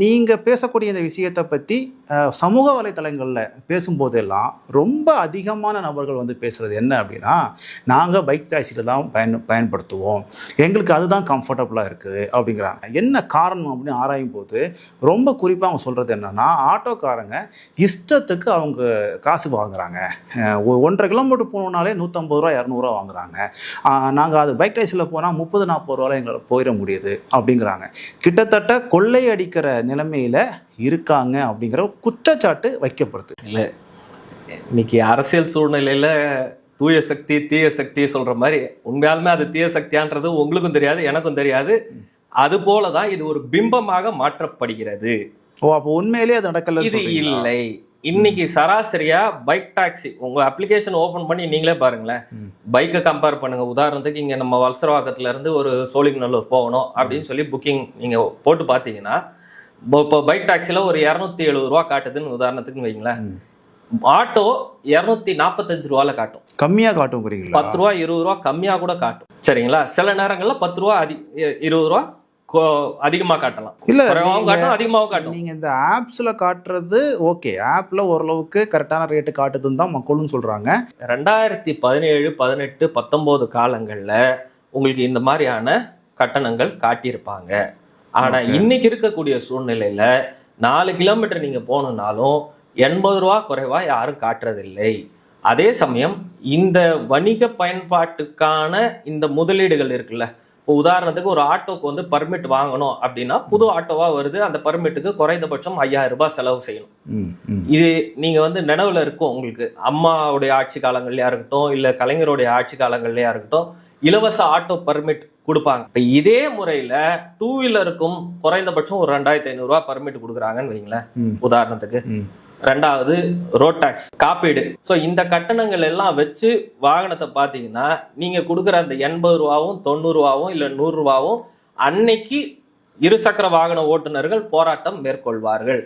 நீங்க பேசக்கூடிய இந்த விஷயத்தை பத்தி சமூக வலைத்தளங்கள்ல பேசும்போதெல்லாம் ரொம்ப அதிகமான நபர்கள் வந்து பேசுறது என்ன அப்படின்னா, நாங்க பைக் டாக்ஸில தான் பயன்படுத்துவோம், எங்களுக்கு அதுதான் கம்ஃபர்டபுளா இருக்குது அப்படிங்கிறாங்க. என்ன காரணம் அப்படின்னு ஆராயும் போது ரொம்ப குறிப்பா அவங்க சொல்றது என்னன்னா, ஆட்டோக்காரங்க இஷ்டத்துக்கு அவங்க காசு வாங்குறாங்க. 1.5 கிலோமீட்டர் போகணுன்னாலே 150 ரூபா 200 வாங்குறாங்க. நாங்க அது பைக் டாக்ஸில போனா 30-40 ரூபாய் எங்களால் போயிட முடியுது அப்படிங்கிறாங்க. கிட்டத்தட்ட கொள்ளை அடிக்கிற நிலைமையில இருக்காங்க அப்படிங்கிற குற்றச்சாட்டு வைக்கப்படுது. இல்ல, இன்னைக்கு அரசியல் சூழ்நிலையில தூய சக்தி தீய சக்தி சொல்ற மாதிரி உண்மையாலுமே அது தீய சக்தியான்றது உங்களுக்கும் தெரியாது, எனக்கும் தெரியாது. அது போலதான் இது ஒரு பிம்பமாக மாற்றப்படுகிறது. அப்போ உண்மையிலேயே அது நடக்கல. இது இல்லை. இன்னைக்கு சராசரியா பைக் டாக்ஸி உங்க அப்ளிகேஷன் ஓபன் பண்ணி நீங்களே பாருங்களேன். பைக்கை கம்பேர் பண்ணுங்க. உதாரணத்துக்கு இங்க நம்ம வலசரவாக்கத்துல இருந்து ஒரு சோழிங்கநல்லூர் போகணும் அப்படின்னு சொல்லி புக்கிங் நீங்க போட்டு பாத்தீங்கன்னா, இப்போ பைக் டாக்ஸில ஒரு 270 ரூபா காட்டுதுன்னு உதாரணத்துக்கு வைங்களேன். ஆட்டோ 245 ரூபால காட்டும். கம்மியா காட்டும். 10 ரூபா 20 ரூபா கம்மியா கூட காட்டும். சரிங்களா? சில நேரங்கள்ல 10 ரூபா 20 ரூபா அதிகமா காட்டலாம், இல்ல காட்டும், அதிகமாகவும் காட்டும். நீங்க இந்த ஆப்ஸ்ல காட்டுறது ஓகே, ஆப்ல ஓரளவுக்கு கரெக்டான ரேட்டு காட்டுதுன்னு தான் மக்களும் சொல்றாங்க. 2017, 18, 19 காலங்கள்ல உங்களுக்கு இந்த மாதிரியான கட்டணங்கள் காட்டியிருப்பாங்க. ஆனா இன்னைக்கு இருக்கக்கூடிய சூழ்நிலையில 4 கிலோமீட்டர் நீங்க போகணும்னாலும் 80 ரூபா குறைவா யாரும் காட்டுறதில்லை. அதே சமயம் இந்த வணிக பயன்பாட்டுக்கான இந்த முதலீடுகள் இருக்குல்ல, இப்போ உதாரணத்துக்கு ஒரு ஆட்டோக்கு வந்து பர்மிட் வாங்கணும் அப்படின்னா, புது ஆட்டோவா வருது, அந்த பர்மிட்டுக்கு குறைந்தபட்சம் 5000 ரூபாய் செலவு செய்யணும். இது நீங்க வந்து நினைவுல இருக்கும் உங்களுக்கு, அம்மாவுடைய ஆட்சி காலங்கள்லயா இருக்கட்டும், இல்ல கலைஞருடைய ஆட்சி காலங்கள்லயா இருக்கட்டும், இலவச ஆட்டோ பர்மிட் கொடுப்பாங்க. இப்போ இதே முறையில 2 வீலருக்கும் குறைந்தபட்சம் ஒரு 2500 ரூபாய் பர்மிட் கொடுக்குறாங்கன்னு வைங்களேன் உதாரணத்துக்கு. ரெண்டாவது ரோட் டாக்ஸ், காப்பீடு. ஸோ இந்த கட்டணங்கள் எல்லாம் வச்சு வாகனத்தை பார்த்தீங்கன்னா நீங்க கொடுக்குற அந்த 80 ரூபாவும் 90 ரூபாவும் இல்லை 100 ரூபாவும் அன்னைக்கு இருசக்கர வாகன ஓட்டுநர்கள் போராட்டம் மேற்கொள்வார்கள்.